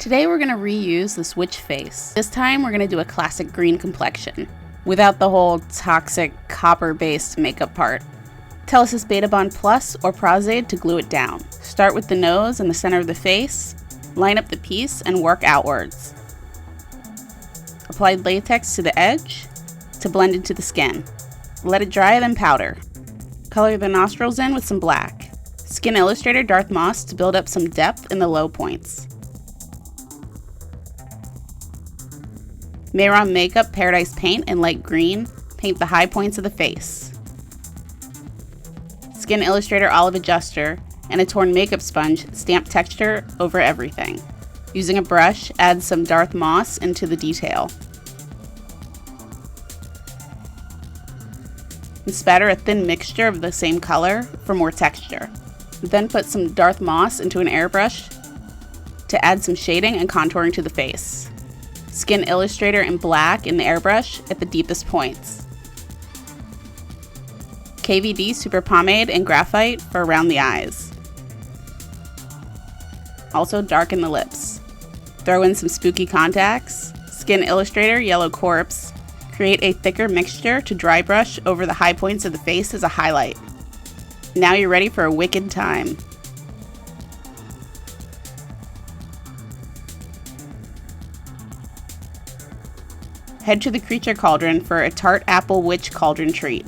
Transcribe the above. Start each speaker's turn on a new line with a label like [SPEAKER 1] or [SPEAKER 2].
[SPEAKER 1] Today we're going to reuse this witch face. This time we're going to do a classic green complexion, without the whole toxic copper-based makeup part. Tell us, is Beta Bond Plus or Prosthetic to glue it down. Start with the nose and the center of the face, line up the piece and work outwards. Apply latex to the edge to blend into the skin. Let it dry, then powder. Color the nostrils in with some black. Skin Illustrator Darth Moss to build up some depth in the low points. Mehron Makeup Paradise Paint in light green, paint the high points of the face. Skin Illustrator Olive Adjuster and a torn makeup sponge stamp texture over everything. Using a brush, add some Darth Moss into the detail. And spatter a thin mixture of the same color for more texture. Then put some Darth Moss into an airbrush to add some shading and contouring to the face. Skin Illustrator in black in the airbrush at the deepest points. KVD Super Pomade and Graphite for around the eyes. Also darken the lips. Throw in some spooky contacts. Skin Illustrator Yellow Corpse. Create a thicker mixture to dry brush over the high points of the face as a highlight. Now you're ready for a wicked time. Head to the Creature Cauldron for a Tart Apple Witch Cauldron treat.